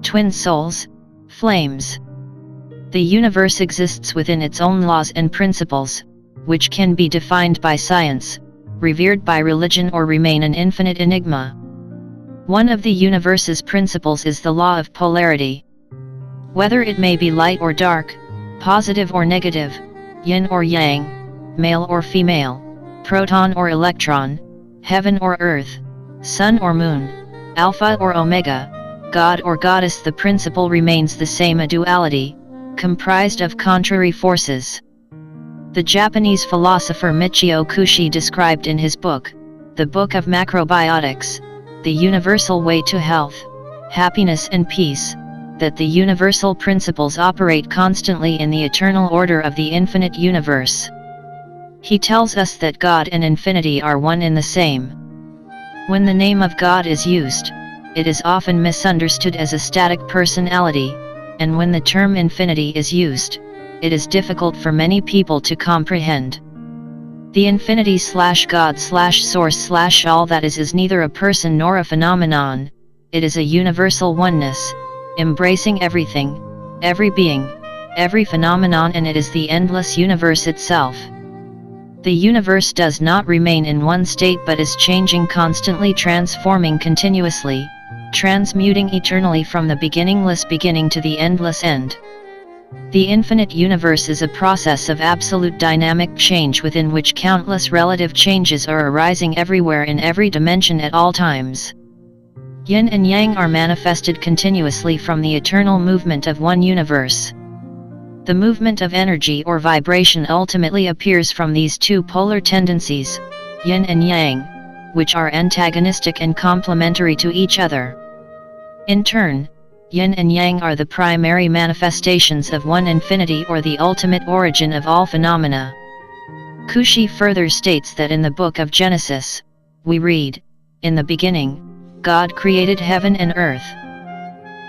Twin souls, flames. The universe exists within its own laws and principles, which can be defined by science, revered by religion, or remain an infinite enigma. One of the universe's principles is the law of polarity. Whether it may be light or dark, positive or negative, yin or yang, male or female, proton or electron, heaven or earth, sun or moon, alpha or omega, god or goddess, the principle remains the same, a duality, comprised of contrary forces. The Japanese philosopher Michio Kushi described in his book, The Book of Macrobiotics, The Universal Way to Health, Happiness and Peace, that the universal principles operate constantly in the eternal order of the infinite universe. He tells us that God and infinity are one and the same. When the name of God is used, it is often misunderstood as a static personality, and when the term infinity is used, it is difficult for many people to comprehend. The infinity/God/source/all that is neither a person nor a phenomenon, it is a universal oneness, embracing everything, every being, every phenomenon, and it is the endless universe itself. The universe does not remain in one state but is changing constantly, transforming continuously, transmuting eternally from the beginningless beginning to the endless end. The infinite universe is a process of absolute dynamic change within which countless relative changes are arising everywhere in every dimension at all times. Yin and yang are manifested continuously from the eternal movement of one universe. The movement of energy or vibration ultimately appears from these two polar tendencies, yin and yang, which are antagonistic and complementary to each other. In turn, yin and yang are the primary manifestations of one infinity, or the ultimate origin of all phenomena. Kushi further states that in the book of Genesis, we read, "In the beginning, God created heaven and earth,"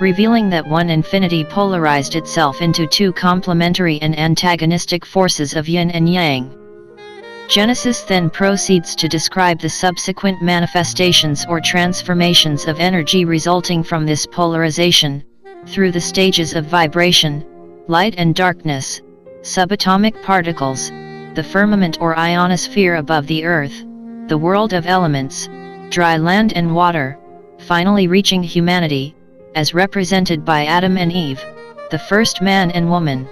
revealing that one infinity polarized itself into two complementary and antagonistic forces of yin and yang. Genesis then proceeds to describe the subsequent manifestations or transformations of energy resulting from this polarization, through the stages of vibration, light and darkness, subatomic particles, the firmament or ionosphere above the earth, the world of elements, dry land and water, finally reaching humanity, as represented by Adam and Eve, the first man and woman.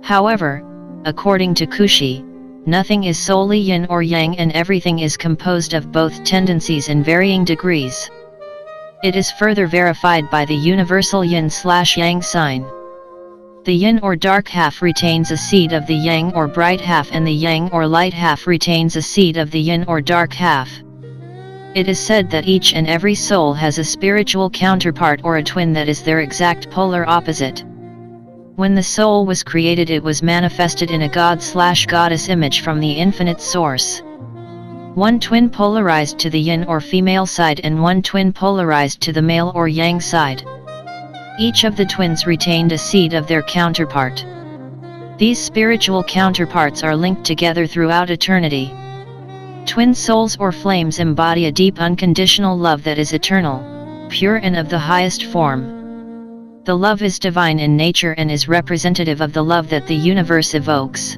However, according to Kushi, nothing is solely yin or yang, and everything is composed of both tendencies in varying degrees. It is further verified by the universal yin/yang sign. The yin or dark half retains a seed of the yang or bright half, and the yang or light half retains a seed of the yin or dark half. It is said that each and every soul has a spiritual counterpart or a twin that is their exact polar opposite. When the soul was created, it was manifested in a god/goddess image from the infinite source. One twin polarized to the yin or female side, and one twin polarized to the male or yang side. Each of the twins retained a seed of their counterpart. These spiritual counterparts are linked together throughout eternity. Twin souls or flames embody a deep unconditional love that is eternal, pure and of the highest form. The love is divine in nature and is representative of the love that the universe evokes.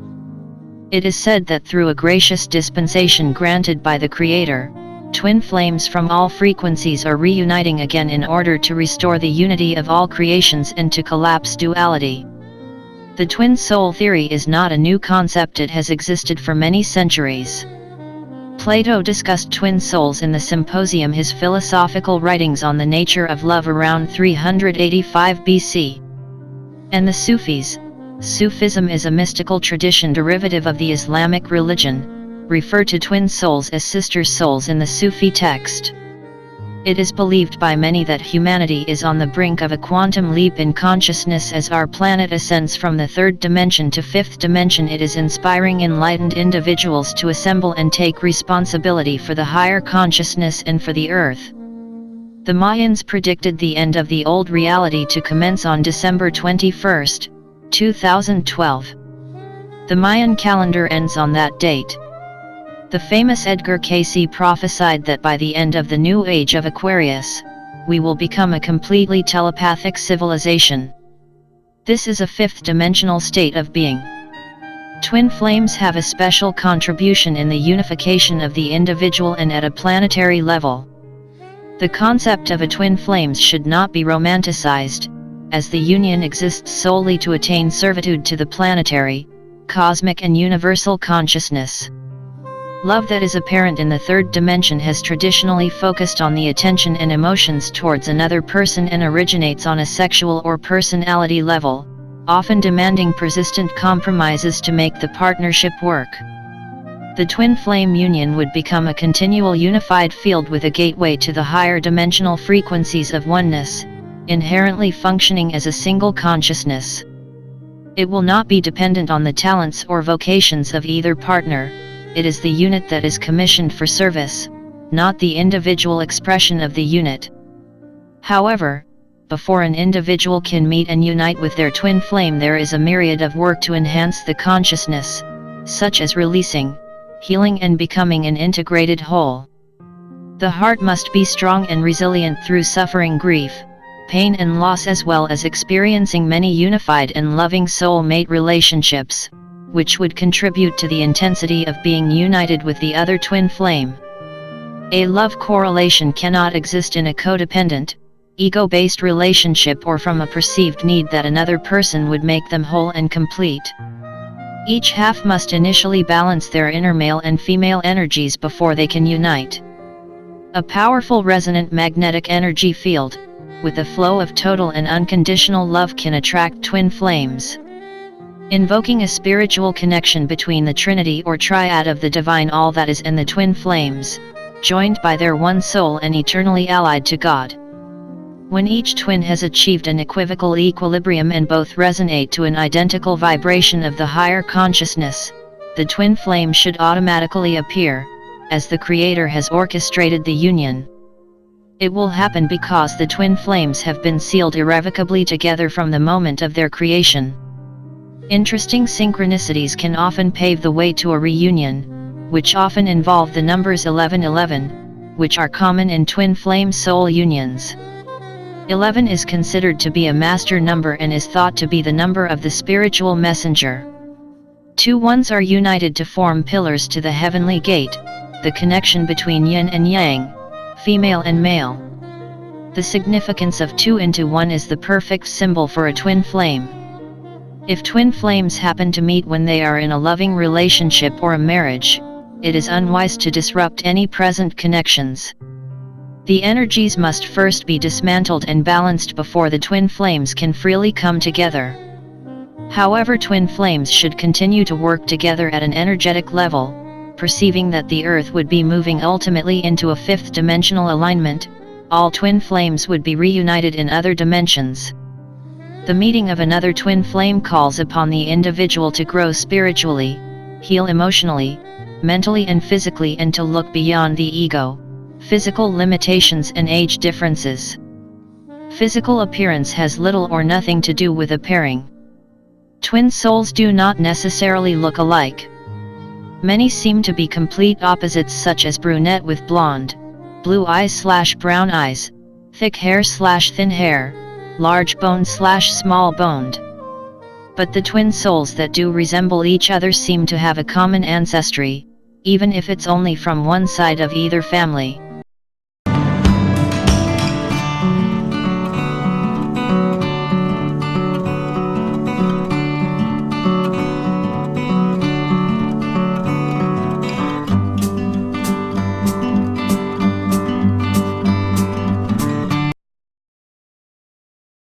It is said that through a gracious dispensation granted by the Creator, twin flames from all frequencies are reuniting again in order to restore the unity of all creations and to collapse duality. The twin soul theory is not a new concept, it has existed for many centuries. Plato discussed twin souls in the Symposium, his philosophical writings on the nature of love, around 385 BC. And the Sufis. Sufism is a mystical tradition derivative of the Islamic religion, refer to twin souls as sister souls in the Sufi text. It is believed by many that humanity is on the brink of a quantum leap in consciousness as our planet ascends from the third dimension to fifth dimension. It is inspiring enlightened individuals to assemble and take responsibility for the higher consciousness and for the earth. The Mayans predicted the end of the old reality to commence on December 21, 2012. The Mayan calendar ends on that date. The famous Edgar Cayce prophesied that by the end of the new age of Aquarius, we will become a completely telepathic civilization. This is a fifth-dimensional state of being. Twin flames have a special contribution in the unification of the individual and at a planetary level. The concept of a twin flames should not be romanticized, as the union exists solely to attain servitude to the planetary, cosmic and universal consciousness. Love that is apparent in the third dimension has traditionally focused on the attention and emotions towards another person and originates on a sexual or personality level, often demanding persistent compromises to make the partnership work. The twin flame union would become a continual unified field with a gateway to the higher dimensional frequencies of oneness, inherently functioning as a single consciousness. It will not be dependent on the talents or vocations of either partner. It is the unit that is commissioned for service, not the individual expression of the unit. However, before an individual can meet and unite with their twin flame, there is a myriad of work to enhance the consciousness, such as releasing, healing and becoming an integrated whole. The heart must be strong and resilient through suffering, grief, pain and loss, as well as experiencing many unified and loving soul-mate relationships, which would contribute to the intensity of being united with the other twin flame. A love correlation cannot exist in a codependent, ego-based relationship or from a perceived need that another person would make them whole and complete. Each half must initially balance their inner male and female energies before they can unite. A powerful resonant magnetic energy field, with a flow of total and unconditional love, can attract twin flames. Invoking a spiritual connection between the Trinity or Triad of the Divine All That Is and the twin flames, joined by their one soul and eternally allied to God. When each twin has achieved an equivocal equilibrium and both resonate to an identical vibration of the higher consciousness, the twin flame should automatically appear, as the Creator has orchestrated the union. It will happen because the twin flames have been sealed irrevocably together from the moment of their creation. Interesting synchronicities can often pave the way to a reunion, which often involve the numbers 1111, which are common in twin flame soul unions. 11 is considered to be a master number and is thought to be the number of the spiritual messenger. Two ones are united to form pillars to the heavenly gate, the connection between yin and yang, female and male. The significance of 2 into 1 is the perfect symbol for a twin flame. If twin flames happen to meet when they are in a loving relationship or a marriage, it is unwise to disrupt any present connections. The energies must first be dismantled and balanced before the twin flames can freely come together. However, twin flames should continue to work together at an energetic level, perceiving that the Earth would be moving ultimately into a fifth-dimensional alignment. All twin flames would be reunited in other dimensions. The meeting of another twin flame calls upon the individual to grow spiritually, heal emotionally, mentally and physically, and to look beyond the ego, physical limitations and age differences. Physical appearance has little or nothing to do with a pairing. Twin souls do not necessarily look alike. Many seem to be complete opposites, such as brunette with blonde, blue eyes/brown eyes, thick hair/thin hair, large boned/small boned. But the twin souls that do resemble each other seem to have a common ancestry, even if it's only from one side of either family.